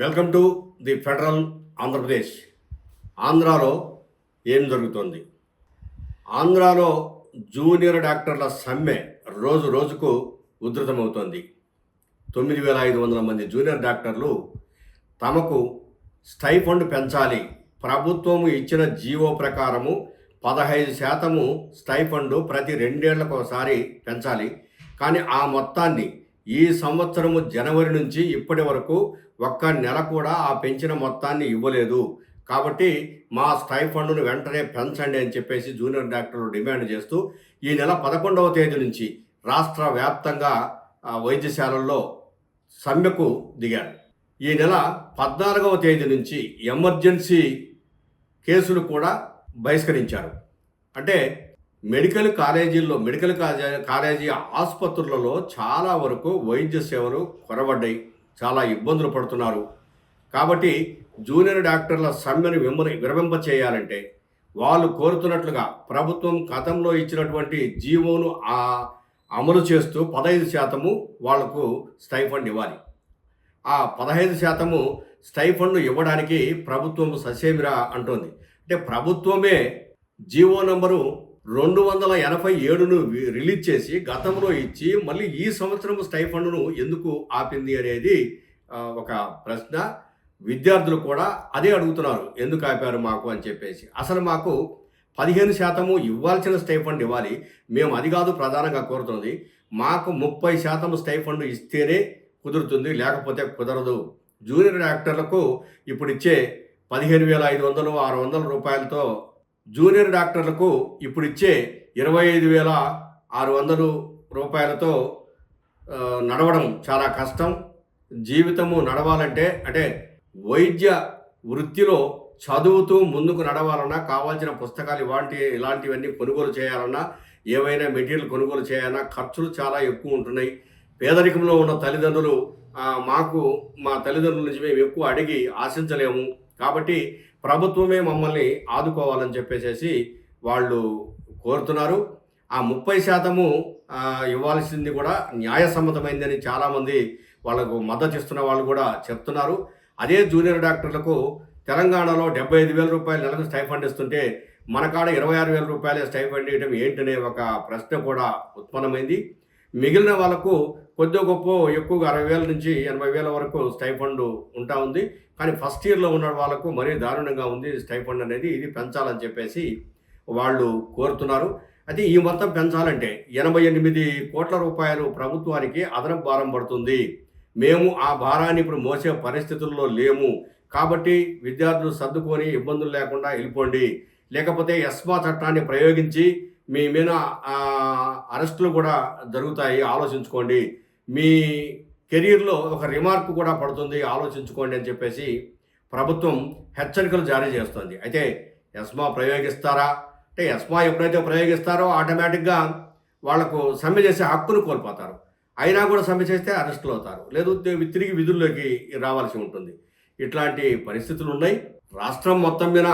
Welcome to the federal Andhra Pradesh. ఆంధ్రాలో ఏం జరుగుతోంది? ఆంధ్రాలో జూనియర్ డాక్టర్ల సమ్మె రోజు రోజుకు ఉధృతమవుతోంది. 9,500 మంది జూనియర్ డాక్టర్లు తమకు స్టైఫండ్ పెంచాలి, ప్రభుత్వము ఇచ్చిన జీవో ప్రకారము 15% స్టైఫండ్ ప్రతి 2 ఏళ్లకు ఒకసారి పెంచాలి, కానీ ఆ మొత్తాన్ని ఈ సంవత్సరము జనవరి నుంచి ఇప్పటి వరకు ఒక్క నెల కూడా ఆ పెంచిన మొత్తాన్ని ఇవ్వలేదు. కాబట్టి మా స్టైఫండ్ను వెంటనే పెంచండి అని చెప్పేసి జూనియర్ డాక్టర్లు డిమాండ్ చేస్తూ ఈ నెల 11వ తేదీ నుంచి రాష్ట్ర వ్యాప్తంగా వైద్యశాలల్లో సమ్మెకు దిగారు. ఈ నెల 14వ తేదీ నుంచి ఎమర్జెన్సీ కేసులు కూడా బహిష్కరించారు. అంటే మెడికల్ కాలేజీ ఆసుపత్రులలో చాలా వరకు వైద్య సేవలు కొరబడ్డాయి, చాలా ఇబ్బందులు పడుతున్నారు. కాబట్టి జూనియర్ డాక్టర్ల సమ్మెను విరమింప చేయాలంటే వాళ్ళు కోరుతున్నట్లుగా ప్రభుత్వం గతంలో ఇచ్చినటువంటి జీవోను అమలు చేస్తూ 15% వాళ్లకు స్టైఫండ్ ఇవ్వాలి. ఆ 15% స్టైఫండ్ ఇవ్వడానికి ప్రభుత్వం ససేమిరా అంటోంది. అంటే ప్రభుత్వమే జీవో నంబరు 287ను రిలీజ్ చేసి గతంలో ఇచ్చి మళ్ళీ ఈ సంవత్సరం స్టైఫండ్ను ఎందుకు ఆపింది అనేది ఒక ప్రశ్న. విద్యార్థులు కూడా అదే అడుగుతున్నారు, ఎందుకు ఆపారు మాకు అని చెప్పేసి. అసలు మాకు 15% ఇవ్వాల్సిన స్టైఫండ్ ఇవ్వాలి, మేము అది కాదు ప్రధానంగా కోరుతున్నది. మాకు 30% స్టైఫండ్ ఇస్తేనే కుదురుతుంది, లేకపోతే కుదరదు. జూనియర్ డాక్టర్లకు ఇప్పుడు ఇచ్చే 15,500 600 రూపాయలతో జూనియర్ డాక్టర్లకు ఇప్పుడు ఇచ్చే 25,600 రూపాయలతో నడవడం చాలా కష్టం. జీవితము నడవాలంటే అంటే వైద్య వృత్తిలో చదువుతూ ముందుకు నడవాలన్నా, కావాల్సిన పుస్తకాలు ఇలాంటివన్నీ కొనుగోలు చేయాలన్నా, ఏవైనా మెటీరియల్ కొనుగోలు చేయాలన్నా ఖర్చులు చాలా ఎక్కువ ఉంటున్నాయి. పేదరికంలో ఉన్న తల్లిదండ్రులు మా తల్లిదండ్రుల నుంచి మేము ఎక్కువ అడిగి ఆశించలేము. కాబట్టి ప్రభుత్వమే మమ్మల్ని ఆదుకోవాలని చెప్పేసి వాళ్ళు కోరుతున్నారు. ఆ 30% ఇవ్వాల్సింది కూడా న్యాయసమ్మతమైందని చాలామంది వాళ్ళకు మద్దతు ఇస్తున్న వాళ్ళు కూడా చెప్తున్నారు. అదే జూనియర్ డాక్టర్లకు తెలంగాణలో 75,000 రూపాయలు నెలకు స్టైఫండ్ ఇస్తుంటే మన కాడ 26,000 రూపాయలే స్టైఫండ్ ఇవ్వడం ఏంటనే ఒక ప్రశ్న కూడా ఉత్పన్నమైంది. మిగిలిన వాళ్ళకు కొద్ది గొప్ప ఎక్కువగా 60,000 నుంచి 80,000 వరకు స్టైఫండ్ ఉంటా ఉంది. కానీ ఫస్ట్ ఇయర్లో ఉన్న వాళ్ళకు మరీ దారుణంగా ఉంది స్టైఫండ్ అనేది. ఇది పెంచాలని చెప్పేసి వాళ్ళు కోరుతున్నారు. అయితే ఈ మొత్తం పెంచాలంటే 88 కోట్ల రూపాయలు ప్రభుత్వానికి అదనపు భారం పడుతుంది. మేము ఆ భారాన్ని ఇప్పుడు మోసే పరిస్థితుల్లో లేము. కాబట్టి విద్యార్థులు సర్దుకొని ఇబ్బందులు లేకుండా వెళ్ళిపోండి, లేకపోతే ఎస్మా చట్టాన్ని ప్రయోగించి మీ మీద అరెస్టులు కూడా జరుగుతాయి, ఆలోచించుకోండి. మీ కెరీర్లో ఒక రిమార్క్ కూడా పడుతుంది, ఆలోచించుకోండి అని చెప్పేసి ప్రభుత్వం హెచ్చరికలు జారీ చేస్తుంది. అయితే ఎస్మా ప్రయోగిస్తారా అంటే ఎస్మా ఎప్పుడైతే ప్రయోగిస్తారో ఆటోమేటిక్గా వాళ్లకు సమ్మె చేసే హక్కును కోల్పోతారు. అయినా కూడా సమ్మె చేస్తే అరెస్టులు అవుతారు, లేదు తిరిగి విధుల్లోకి రావాల్సి ఉంటుంది. ఇట్లాంటి పరిస్థితులు ఉన్నాయి. రాష్ట్రం మొత్తం మీద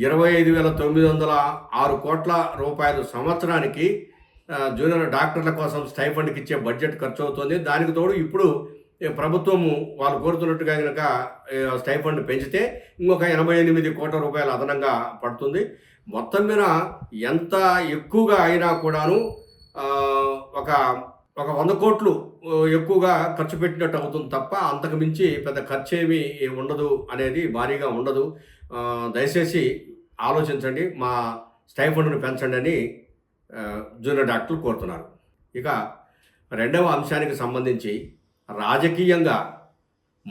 25,906 కోట్ల రూపాయలు సంవత్సరానికి జూనియర్ డాక్టర్ల కోసం స్టైఫండ్కి ఇచ్చే బడ్జెట్ ఖర్చు అవుతుంది. దానికి తోడు ఇప్పుడు ప్రభుత్వము వాళ్ళు కోరుతున్నట్టుగా కనుక స్టైఫండ్ పెంచితే ఇంకొక 88 కోట్ల రూపాయలు అదనంగా పడుతుంది. మొత్తం మీద ఎంత ఎక్కువగా అయినా కూడాను ఒక 100 కోట్లు ఎక్కువగా ఖర్చు పెట్టినట్టు అవుతుంది తప్ప అంతకు మించి పెద్ద ఖర్చు ఏమీ ఉండదు, అనేది భారీగా ఉండదు. దయచేసి ఆలోచించండి, మా స్టైఫండ్ను పెంచండి అని జూనియర్ డాక్టర్లు కోరుతున్నారు. ఇక రెండవ అంశానికి సంబంధించి రాజకీయంగా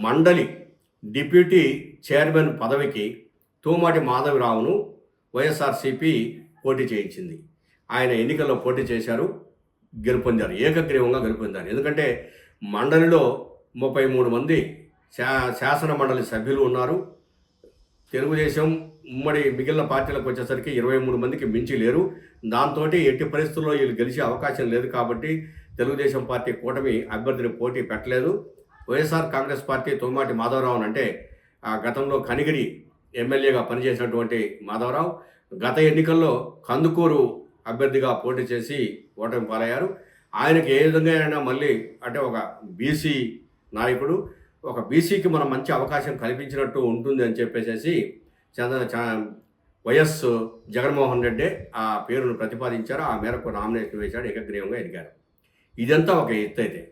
మండలి డిప్యూటీ చైర్మన్ పదవికి తూమాటి మాధవరావును వైఎస్ఆర్సీపీ పోటీ చేయించింది. ఆయన ఎన్నికల్లో పోటీ చేశారు, గెలుపొందారు, ఏకగ్రీవంగా గెలుపొందారు. ఎందుకంటే మండలిలో 33 మంది శాసన మండలి సభ్యులు ఉన్నారు. తెలుగుదేశం ఉమ్మడి మిగిలిన పార్టీలకు వచ్చేసరికి 23 మందికి మించి లేరు. దాంతో ఎట్టి పరిస్థితుల్లో వీళ్ళు గెలిచే అవకాశం లేదు. కాబట్టి తెలుగుదేశం పార్టీ కూటమి అభ్యర్థిని పోటీ పెట్టలేదు. వైఎస్ఆర్ కాంగ్రెస్ పార్టీ తొమ్మాటి మాధవరావు అంటే గతంలో కనిగిరి ఎమ్మెల్యేగా పనిచేసినటువంటి మాధవరావు గత ఎన్నికల్లో కందుకూరు అభ్యర్థిగా పోటీ చేసి ఓటమి పాలయ్యారు. ఆయనకి ఏ విధంగా అయినా మళ్ళీ అంటే ఒక బీసీ నాయకుడు, ఒక బీసీకి మనం మంచి అవకాశం కల్పించినట్టు ఉంటుంది అని చెప్పేసి వైఎస్ జగన్మోహన్ రెడ్డి ఆ పేరును ప్రతిపాదించారు. ఆ మేరకు నామినేషన్ వేశాడు, ఏకగ్రీవంగా ఎదిగారు. ఇదంతా ఒక ఎత్తు అయితే,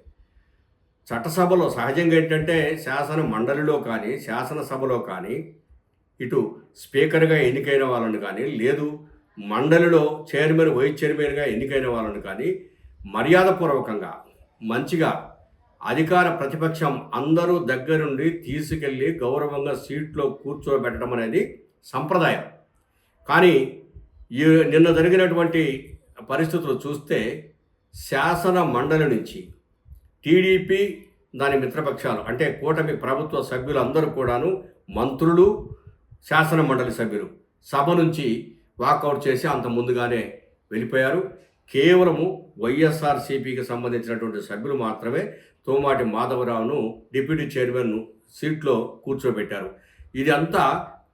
చట్టసభలో సహజంగా ఏంటంటే శాసన మండలిలో కానీ శాసనసభలో కానీ ఇటు స్పీకర్గా ఎన్నికైన వాళ్ళని కానీ లేదు మండలిలో చైర్మన్ వైస్ చైర్మన్గా ఎన్నికైన వాళ్ళని కానీ మర్యాదపూర్వకంగా మంచిగా అధికార ప్రతిపక్షం అందరూ దగ్గరుండి తీసుకెళ్ళి గౌరవంగా సీట్లో కూర్చోబెట్టడం అనేది సంప్రదాయం. కానీ నిన్న జరిగినటువంటి పరిస్థితులు చూస్తే శాసన మండలి నుంచి టీడీపీ దాని మిత్రపక్షాలు అంటే కూటమి ప్రభుత్వ సభ్యులందరూ కూడాను మంత్రులు శాసన మండలి సభ్యులు సభ నుంచి వాకౌట్ చేసి అంత ముందుగానే వెళ్ళిపోయారు. కేవలము వైఎస్ఆర్సీపీకి సంబంధించినటువంటి సభ్యులు మాత్రమే తోమాటి మాధవరావును డిప్యూటీ చైర్మన్ సీట్లో కూర్చోబెట్టారు. ఇది అంతా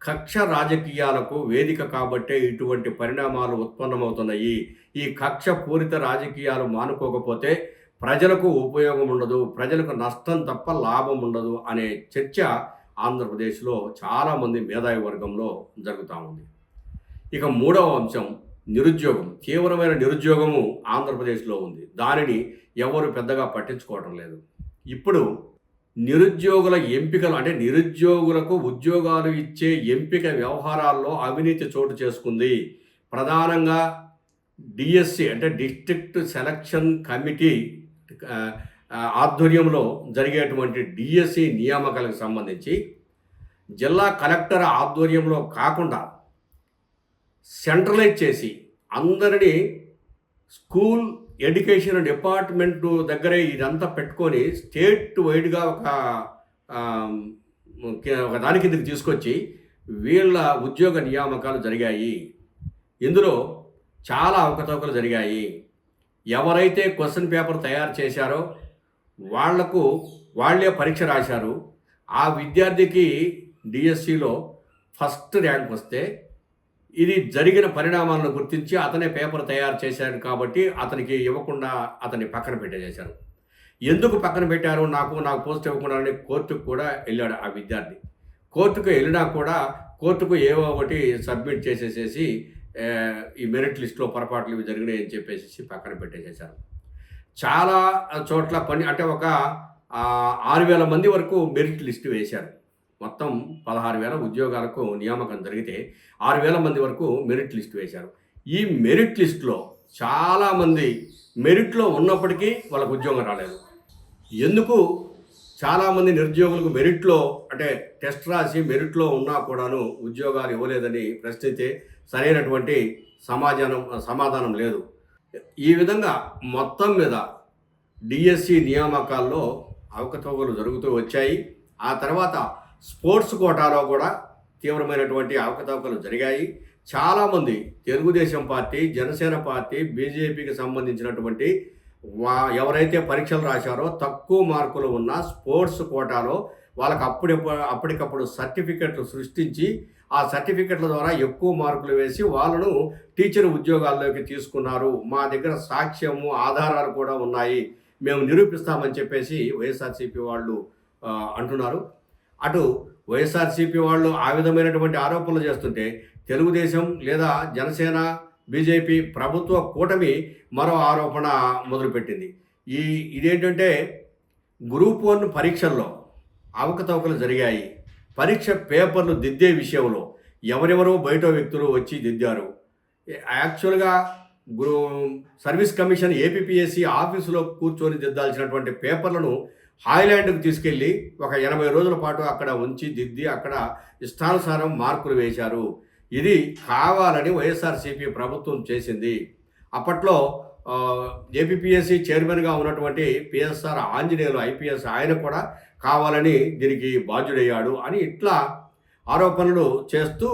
కక్ష రాజకీయాలకు వేదిక కాబట్టే ఇటువంటి పరిణామాలు ఉత్పన్నమవుతున్నాయి. ఈ కక్ష పూరిత రాజకీయాలు మానుకోకపోతే ప్రజలకు ఉపయోగం ఉండదు, ప్రజలకు నష్టం తప్ప లాభం ఉండదు అనే చర్చ ఆంధ్రప్రదేశ్లో చాలామంది మేధావి వర్గంలో జరుగుతూ ఉంది. ఇక మూడవ అంశం నిరుద్యోగం. తీవ్రమైన నిరుద్యోగము ఆంధ్రప్రదేశ్లో ఉంది. దానిని ఎవరు పెద్దగా పట్టించుకోవటం లేదు. ఇప్పుడు నిరుద్యోగుల ఎంపికలు అంటే నిరుద్యోగులకు ఉద్యోగాలు ఇచ్చే ఎంపిక వ్యవహారాల్లో అవినీతి చోటు చేసుకుంది. ప్రధానంగా డిఎస్సి అంటే డిస్ట్రిక్ట్ సెలక్షన్ కమిటీ ఆధ్వర్యంలో జరిగేటువంటి డిఎస్సి నియామకాలకు సంబంధించి జిల్లా కలెక్టర్ ఆధ్వర్యంలో కాకుండా సెంట్రలైజ్ చేసి అందరినీ స్కూల్ ఎడ్యుకేషన్ డిపార్ట్మెంట్ దగ్గరే ఇదంతా పెట్టుకొని స్టేట్ వైడ్గా ఒక దాని కిందకి తీసుకొచ్చి వీళ్ళ ఉద్యోగ నియామకాలు జరిగాయి. ఇందులో చాలా అవకతవకలు జరిగాయి. ఎవరైతే క్వశ్చన్ పేపర్ తయారు చేశారో వాళ్ళే పరీక్ష రాశారు. ఆ విద్యార్థికి డిఎస్సిలో ఫస్ట్ ర్యాంక్ వస్తే ఇది జరిగిన పరిణామాలను గుర్తించి అతనే పేపర్ తయారు చేశాడు కాబట్టి అతనికి ఇవ్వకుండా అతన్ని పక్కన పెట్టేశారు. ఎందుకు పక్కన పెట్టారు, నాకు పోస్ట్ ఇవ్వకుండా అని కోర్టుకు కూడా వెళ్ళాడు ఆ విద్యార్థి. కోర్టుకు వెళ్ళినా కూడా కోర్టుకు ఏవో ఒకటి సబ్మిట్ చేసేసేసి ఈ మెరిట్ లిస్టులో పొరపాట్లు ఇవి జరిగినాయి అని చెప్పేసి పక్కన పెట్టేసేశారు. చాలా చోట్ల అంటే ఒక 6,000 మంది వరకు మెరిట్ లిస్టు వేశారు. మొత్తం 16,000 ఉద్యోగాలకు నియామకం జరిగితే 6,000 మంది వరకు మెరిట్ లిస్ట్ వేశారు. ఈ మెరిట్ లిస్టులో చాలామంది మెరిట్లో ఉన్నప్పటికీ వాళ్ళకు ఉద్యోగం రాలేదు. ఎందుకు చాలామంది నిరుద్యోగులకు మెరిట్లో అంటే టెస్ట్ రాసి మెరిట్లో ఉన్నా కూడాను ఉద్యోగాలు ఇవ్వలేదని ప్రశ్నిస్తే సరైనటువంటి సమాధానం లేదు. ఈ విధంగా మొత్తం మీద డిఎస్సి నియామకాల్లో అవకతవకలు జరుగుతూ వచ్చాయి. ఆ తర్వాత స్పోర్ట్స్ కోటాలో కూడా తీవ్రమైనటువంటి అవకతవకలు జరిగాయి. చాలామంది తెలుగుదేశం పార్టీ, జనసేన పార్టీ, బీజేపీకి సంబంధించినటువంటి ఎవరైతే పరీక్షలు రాశారో తక్కువ మార్కులు ఉన్న స్పోర్ట్స్ కోటాలో వాళ్ళకి అప్పటికప్పుడు సర్టిఫికెట్లు సృష్టించి ఆ సర్టిఫికెట్ల ద్వారా ఎక్కువ మార్కులు వేసి వాళ్ళను టీచర్ ఉద్యోగాల్లోకి తీసుకున్నారు. మా దగ్గర సాక్ష్యము ఆధారాలు కూడా ఉన్నాయి, మేము నిరూపిస్తామని చెప్పేసి వైఎస్ఆర్సీపీ వాళ్ళు అంటున్నారు. అటు వైఎస్ఆర్సీపీ వాళ్ళు ఆ విధమైనటువంటి ఆరోపణలు చేస్తుంటే తెలుగుదేశం లేదా జనసేన, బీజేపీ ప్రభుత్వ కూటమి మరో ఆరోపణ మొదలుపెట్టింది. ఇదేంటంటే గ్రూప్ 1 పరీక్షల్లో అవకతవకలు జరిగాయి. పరీక్ష పేపర్లు దిద్దే విషయంలో ఎవరెవరో బయట వ్యక్తులు వచ్చి దిద్దారు. యాక్చువల్గా సర్వీస్ కమిషన్ ఏపీపీఎస్సీ ఆఫీసులో కూర్చొని దిద్దాల్సినటువంటి పేపర్లను హాయ్లాండ్కు తీసుకెళ్ళి ఒక 80 రోజుల పాటు అక్కడ ఉంచి దిద్ది అక్కడ ఇష్టానుసారం మార్కులు వేశారు. ఇది కావాలని వైఎస్ఆర్సీపీ ప్రభుత్వం చేసింది. అప్పట్లో ఏపీపీఎస్సీ చైర్మన్గా ఉన్నటువంటి పిఎస్ఆర్ ఆంజనేయులు ఐపీఎస్ ఆయన కూడా కావాలని దీనికి బాధ్యుడయ్యాడు అని ఇట్లా ఆరోపణలు చేస్తూ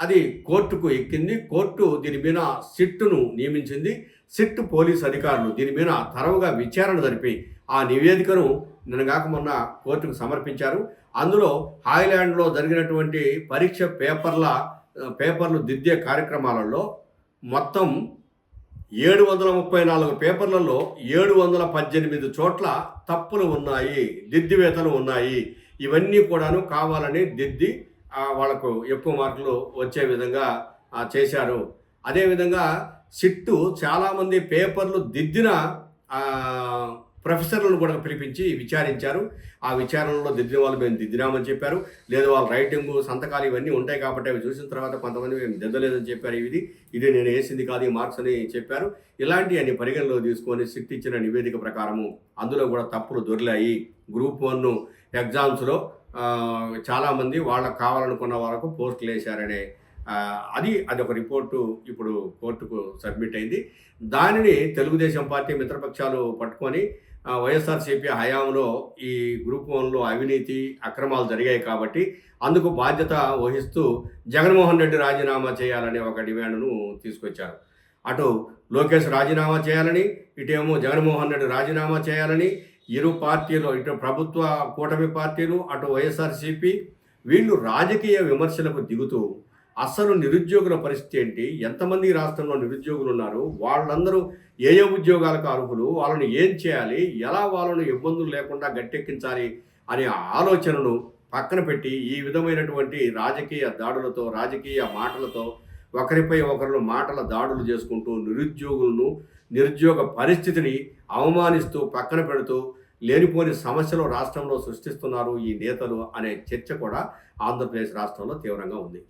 అది కోర్టుకు ఎక్కింది. కోర్టు దీని మీద సిట్టును నియమించింది. సిట్ పోలీస్ అధికారులు దీని మీద తరవుగా విచారణ జరిపి ఆ నివేదికను నిన్నగాక మొన్న కోర్టుకు సమర్పించారు. అందులో హాయ్లాండ్లో జరిగినటువంటి పరీక్ష పేపర్లు దిద్దే కార్యక్రమాలలో మొత్తం 734 పేపర్లలో 718 చోట్ల తప్పులు ఉన్నాయి, దిద్దివేతలు ఉన్నాయి. ఇవన్నీ కూడాను కావాలని దిద్ది వాళ్ళకు ఎక్కువ మార్కులు వచ్చే విధంగా చేశారు. అదేవిధంగా సిట్టు చాలామంది పేపర్లు దిద్దిన ప్రొఫెసర్లను కూడా పిలిపించి విచారించారు. ఆ విచారణలో దిద్దిన వాళ్ళు మేము దిద్దినామని చెప్పారు. లేదు వాళ్ళ రైటింగు, సంతకాలు ఇవన్నీ ఉంటాయి కాబట్టి అవి చూసిన తర్వాత కొంతమంది మేము దిద్దలేదని చెప్పారు. ఇది నేను వేసింది కాదు ఈ మార్క్స్ అని చెప్పారు. ఇలాంటి అన్ని పరిగణలో తీసుకొని సిట్ ఇచ్చిన నివేదిక ప్రకారము అందులో కూడా తప్పులు దొరికాయి. గ్రూప్ 1 ఎగ్జామ్స్లో చాలామంది వాళ్ళకు కావాలనుకున్న వాళ్ళకు పోస్టులు వేశారనే అదొక రిపోర్టు ఇప్పుడు కోర్టుకు సబ్మిట్ అయింది. దానిని తెలుగుదేశం పార్టీ మిత్రపక్షాలు పట్టుకొని వైఎస్ఆర్సీపీ హయాంలో ఈ గ్రూప్ 1లో అవినీతి అక్రమాలు జరిగాయి కాబట్టి అందుకు బాధ్యత వహిస్తూ జగన్మోహన్ రెడ్డి రాజీనామా చేయాలనే ఒక డిమాండ్ను తీసుకొచ్చారు. అటు లోకేష్ రాజీనామా చేయాలని, ఇటేమో జగన్మోహన్ రెడ్డి రాజీనామా చేయాలని ఇరు పార్టీలు, ఇటు ప్రభుత్వ కూటమి పార్టీలు, అటు వైఎస్ఆర్సీపీ వీళ్ళు రాజకీయ విమర్శలకు దిగుతూ అసలు నిరుద్యోగుల పరిస్థితి ఏంటి, ఎంతమంది రాష్ట్రంలో నిరుద్యోగులు ఉన్నారు, వాళ్ళందరూ ఏ ఉద్యోగాలకు అర్హులు, వాళ్ళని ఏం చేయాలి, ఎలా వాళ్ళను ఇబ్బందులు లేకుండా గట్టెక్కించాలి అనే ఆలోచనను పక్కన పెట్టి ఈ విధమైనటువంటి రాజకీయ దాడులతో, రాజకీయ మాటలతో ఒకరిపై ఒకరు మాటల దాడులు చేసుకుంటూ నిరుద్యోగ పరిస్థితిని అవమానిస్తూ పక్కన పెడుతూ లేనిపోని సమస్యలు రాష్ట్రంలో సృష్టిస్తున్నారు ఈ నేతలు అనే చర్చ కూడా ఆంధ్రప్రదేశ్ రాష్ట్రంలో తీవ్రంగా ఉంది.